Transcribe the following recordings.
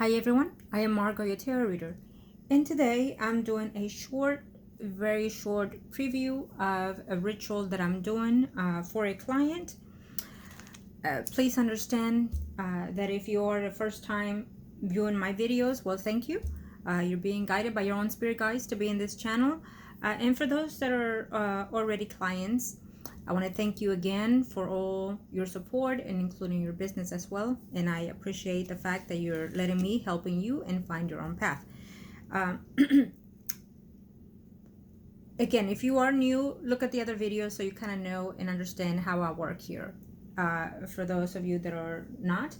Hi everyone, I am Margourtarotreader, and today I'm doing a very short preview of a ritual that I'm doing for a client. Please understand that if you are the first time viewing my videos, well, thank you. You're being guided by your own spirit guides to be in this channel. And for those that are already clients, I want to thank you again for all your support and including your business as well. And I appreciate the fact that you're letting me helping you and find your own path. Again, if you are new, look at the other videos so you kind of know and understand how I work here. For those of you that are not,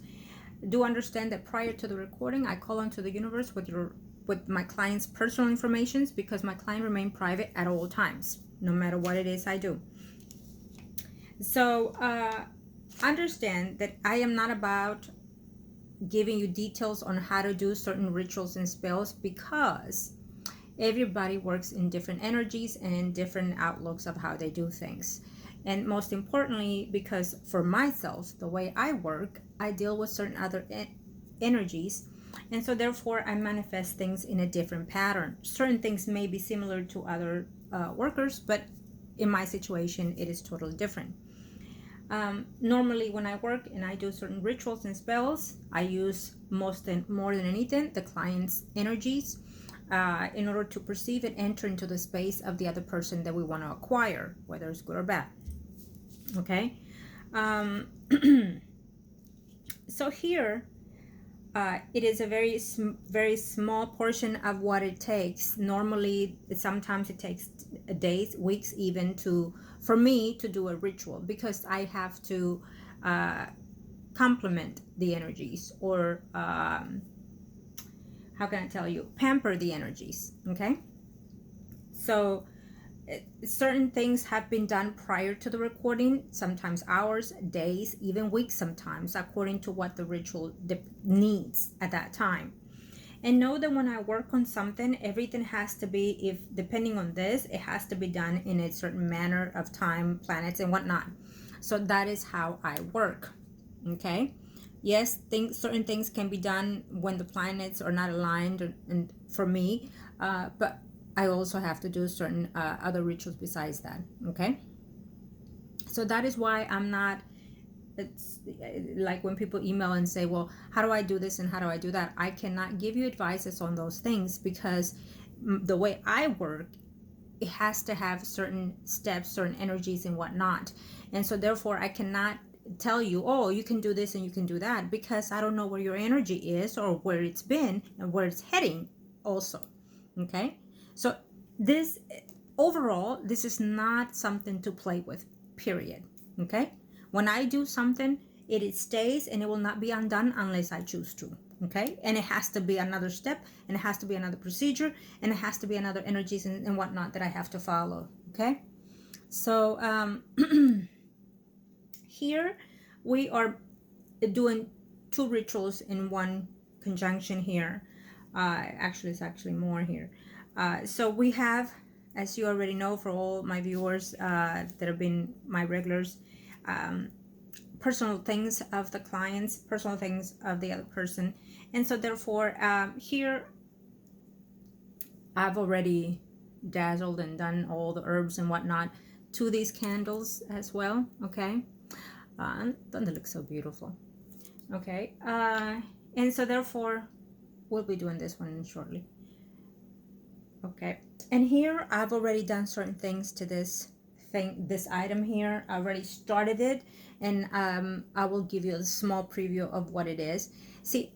do understand that prior to the recording, I call onto the universe with my client's personal information, because my client remain private at all times, no matter what it is I do. So understand that I am not about giving you details on how to do certain rituals and spells, because everybody works in different energies and different outlooks of how they do things. And most importantly, because for myself, the way I work, I deal with certain other energies, and so therefore I manifest things in a different pattern. Certain things may be similar to other workers, but in my situation it is totally different. Normally when I work and I do certain rituals and spells, I use more than anything the client's energies in order to perceive and enter into the space of the other person that we want to acquire, whether it's good or bad. Okay. So here it is a very small portion of what it takes. Normally sometimes it takes days, weeks even, for me to do a ritual, because I have to complement the energies, or how can I tell you, pamper the energies. Okay, so certain things have been done prior to the recording, sometimes hours, days, even weeks sometimes, according to what the ritual needs at that time. And know that when I work on something, everything has to be, depending on this, it has to be done in a certain manner of time, planets and whatnot. So that is how I work. Okay, yes, certain things can be done when the planets are not aligned, and for me, but I also have to do certain other rituals besides that. Okay, so that is why I'm not, it's like when people email and say, well, how do I do this and how do I do that? I cannot give you advices on those things, because the way I work, it has to have certain steps, certain energies and whatnot. And so therefore I cannot tell you, oh, you can do this and you can do that, because I don't know where your energy is or where it's been and where it's heading also. Okay, so this overall, this is not something to play with, period. Okay, when I do something, it stays and it will not be undone unless I choose to. Okay, and it has to be another step, and it has to be another procedure, and it has to be another energies and whatnot that I have to follow. Okay, so here we are doing two rituals in one conjunction here. Actually, it's actually more here. So we have, as you already know, for all my viewers that have been my regulars, personal things of the clients, personal things of the other person. And so therefore here I've already dazzled and done all the herbs and whatnot to these candles as well. Okay, don't they look so beautiful? Okay, and so therefore we'll be doing this one shortly. Okay, and here I've already done certain things to this item here. I already started it, and I will give you a small preview of what it is. See,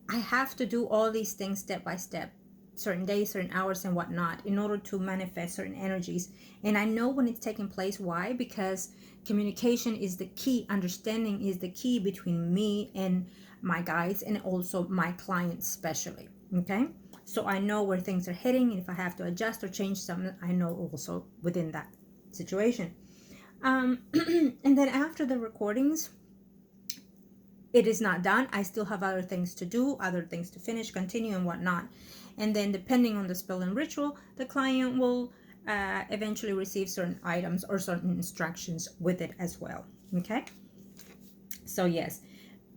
I have to do all these things step by step, certain days, certain hours and whatnot, in order to manifest certain energies. And I know when it's taking place. Why? Because communication is the key, understanding is the key between me and my guides, and also my clients especially. Okay, so I know where things are heading, and if I have to adjust or change something, I know also within that situation. And then after the recordings, it is not done. I still have other things to do, other things to finish, continue and whatnot. And then depending on the spell and ritual, the client will eventually receive certain items or certain instructions with it as well. Okay, so yes,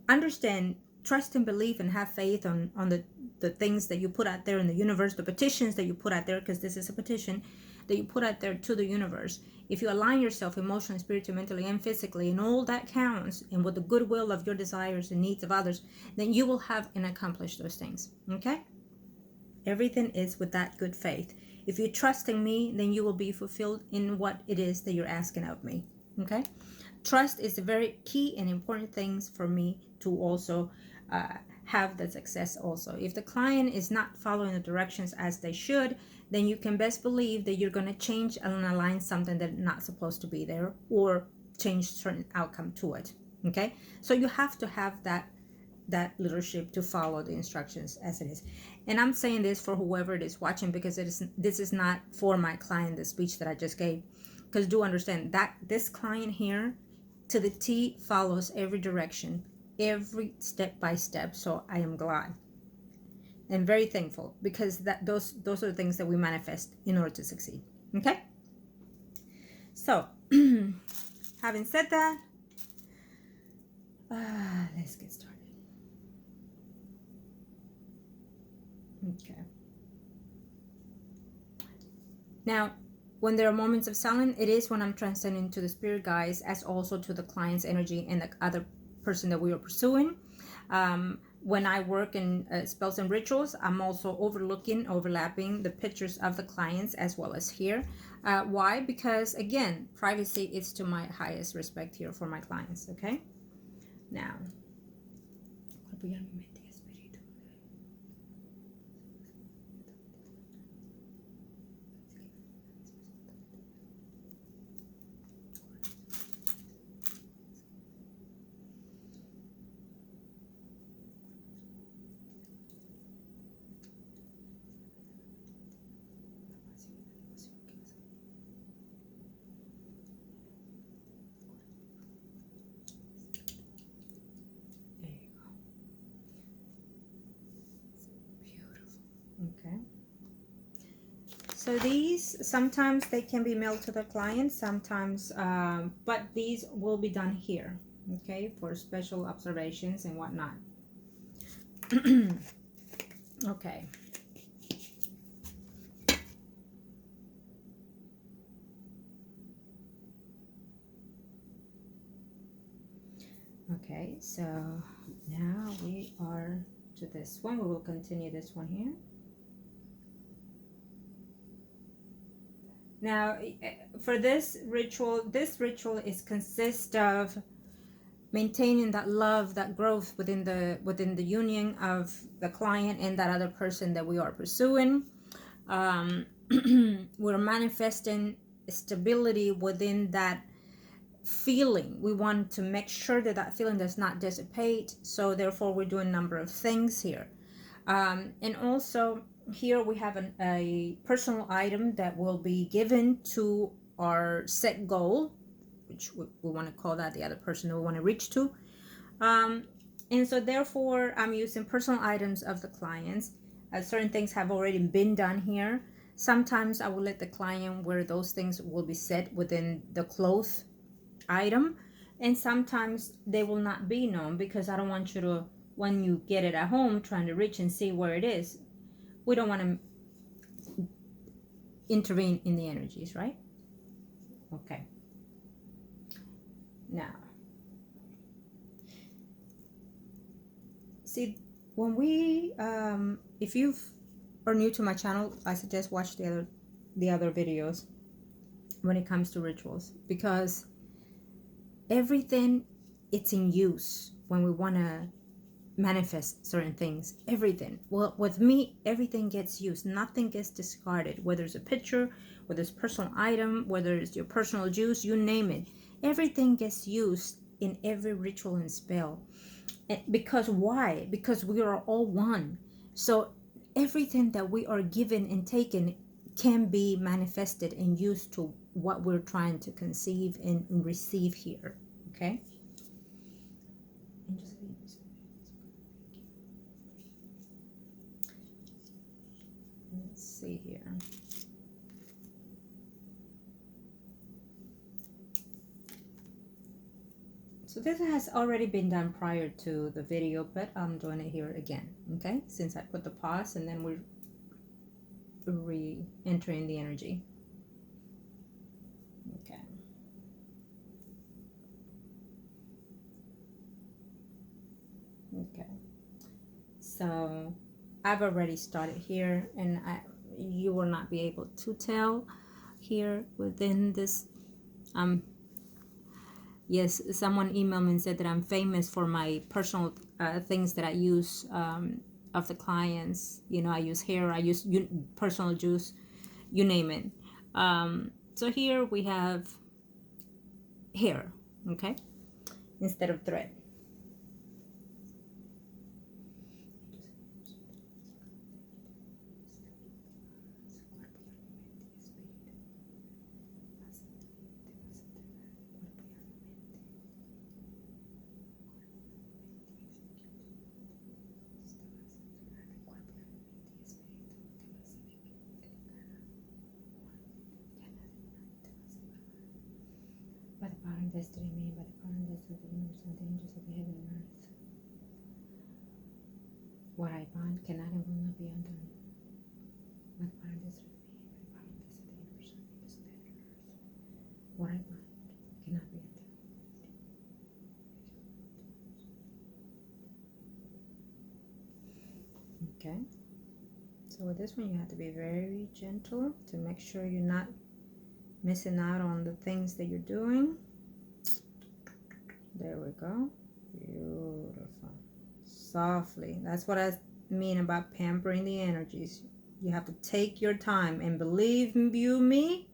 understand trust and believe and have faith on the things that you put out there in the universe, the petitions that you put out there, because this is a petition that you put out there to the universe. If you align yourself emotionally, spiritually, mentally, and physically, and all that counts, and with the goodwill of your desires and needs of others, then you will have and accomplish those things. Okay? Everything is with that good faith. If you trust in me, then you will be fulfilled in what it is that you're asking of me. Okay? Trust is a very key and important things for me to also have the success also. If the client is not following the directions as they should, then you can best believe that you're going to change and align something that's not supposed to be there, or change certain outcome to it. Okay? So you have to have that leadership to follow the instructions as it is. And I'm saying this for whoever it is watching, because this is not for my client, the speech that I just gave. Because do understand that this client here to the T follows every direction, every step by step. So I am glad and very thankful, because those are the things that we manifest in order to succeed. Okay? So having said that, let's get started. Okay. Now, when there are moments of silence, it is when I'm transcending to the spirit guides, as also to the client's energy and the other person that we are pursuing. When I work in spells and rituals, I'm also overlapping the pictures of the clients as well as here. Why? Because again, privacy is to my highest respect here for my clients. Okay. Now, okay. So these, sometimes they can be mailed to the client, sometimes, but these will be done here, okay, for special observations and whatnot. Okay. Okay, so now we are to this one. We will continue this one here. Now, for this ritual is consist of maintaining that love, that growth within the union of the client and that other person that we are pursuing. We're manifesting stability within that feeling. We want to make sure that that feeling does not dissipate. So therefore, we're doing a number of things here. And also here we have a personal item that will be given to our set goal, which we want to call that the other person that we want to reach to. And so therefore, I'm using personal items of the clients. Certain things have already been done here. Sometimes I will let the client where those things will be set within the cloth item, and sometimes they will not be known, because I don't want you to, when you get it at home, trying to reach and see where it is. We don't want to intervene in the energies, right? Okay. Now, see, when we, if you are new to my channel, I suggest watch the other videos when it comes to rituals, because everything, it's in use when we want to manifest certain things. Everything. Well, with me, everything gets used. Nothing gets discarded. Whether it's a picture, whether it's a personal item, whether it's your personal juice, you name it. Everything gets used in every ritual and spell. Because why? Because we are all one. So everything that we are given and taken can be manifested and used to what we're trying to conceive and receive here. Okay? Let's see here. So So this has already been done prior to the video, but I'm doing it here again, okay? Since I put the pause and then we're re-entering the energy. Okay. Okay. So I've already started here, and you will not be able to tell here within this. Yes, someone emailed me and said that I'm famous for my personal things that I use of the clients. You know, I use hair, I use personal juice, you name it. So here we have hair, okay, instead of thread. By the power and destiny made, by the power and destiny of the universe and the angels of the heaven and earth. What I bind cannot and will not be undone. By the power and destiny of me, by the power and destiny of the universe and the angels of the heaven and earth. What I bind cannot be undone. Okay. So with this one, you have to be very gentle to make sure you're not missing out on the things that you're doing. There we go. Beautiful. Softly. That's what I mean about pampering the energies. You have to take your time, and believe you me,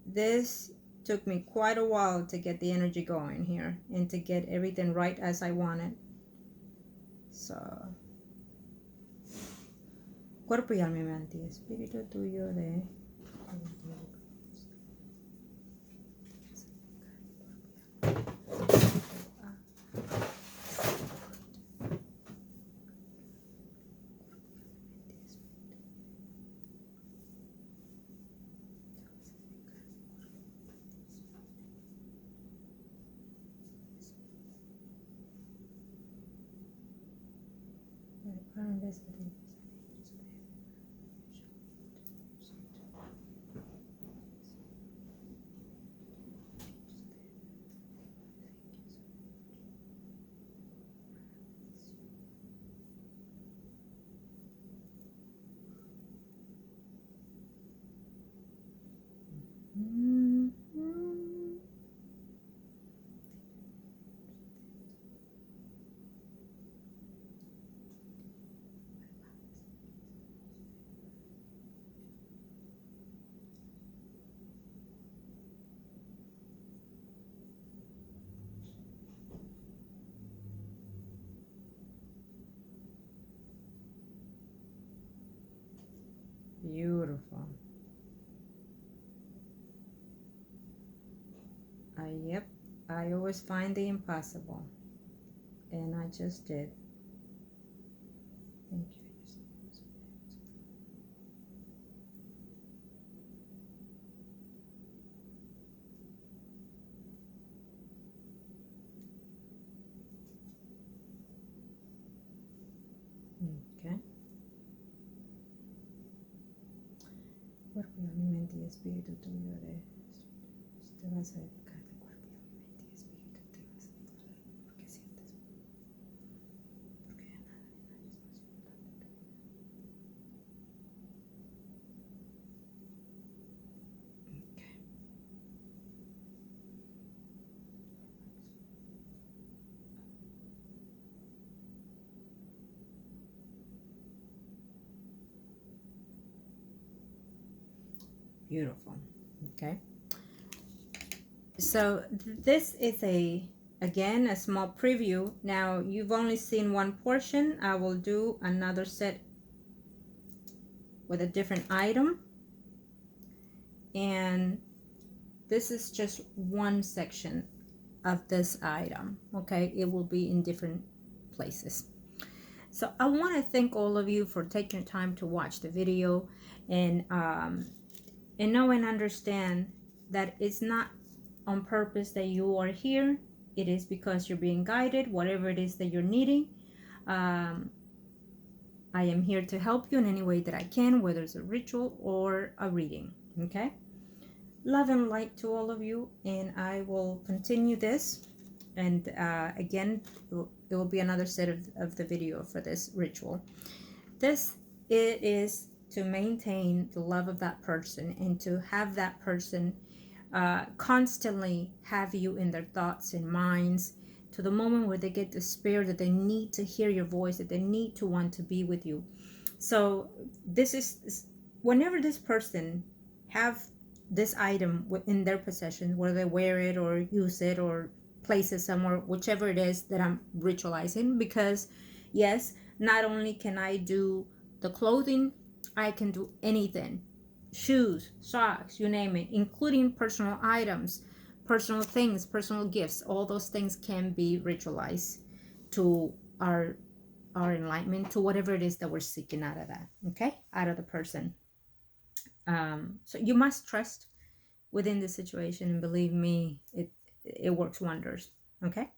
this took me quite a while to get the energy going here and to get everything right as I wanted. So, cuerpo y alma y mente y espíritu tuyo de beautiful. Yep, I always find the impossible, and I just did. Thank you. Okay. Cuerpo y alma y mente y espíritu tuyo de te vas a dedicar de cuerpo y alma, mente y espíritu, te vas a declarar porque sientes, porque ya nada ni nadie es más importante. Okay. Beautiful. Okay. So this is again a small preview. Now you've only seen one portion. I will do another set with a different item, and this is just one section of this item. Okay, it will be in different places. So I want to thank all of you for taking your time to watch the video and know and understand that it's not on purpose that you are here it is because you're being guided, whatever it is that you're needing. um, I am here to help you in any way that I can, whether it's a ritual or a reading. Okay, love and light to all of you, and I will continue this. And again, it will be another set of the video for this ritual. This, it is to maintain the love of that person and to have that person constantly have you in their thoughts and minds, to the moment where they get despair, that they need to hear your voice, that they need to want to be with you. So this is, whenever this person have this item in their possession, whether they wear it or use it or place it somewhere, whichever it is that I'm ritualizing, because yes, not only can I do the clothing, I can do anything. Shoes, socks, you name it, including personal items, personal things, personal gifts. All those things can be ritualized to our enlightenment, to whatever it is that we're seeking out of that, okay, out of the person. So you must trust within the situation, and believe me, it works wonders. Okay,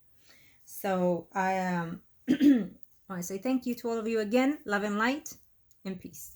so I I say thank you to all of you again. Love and light and peace.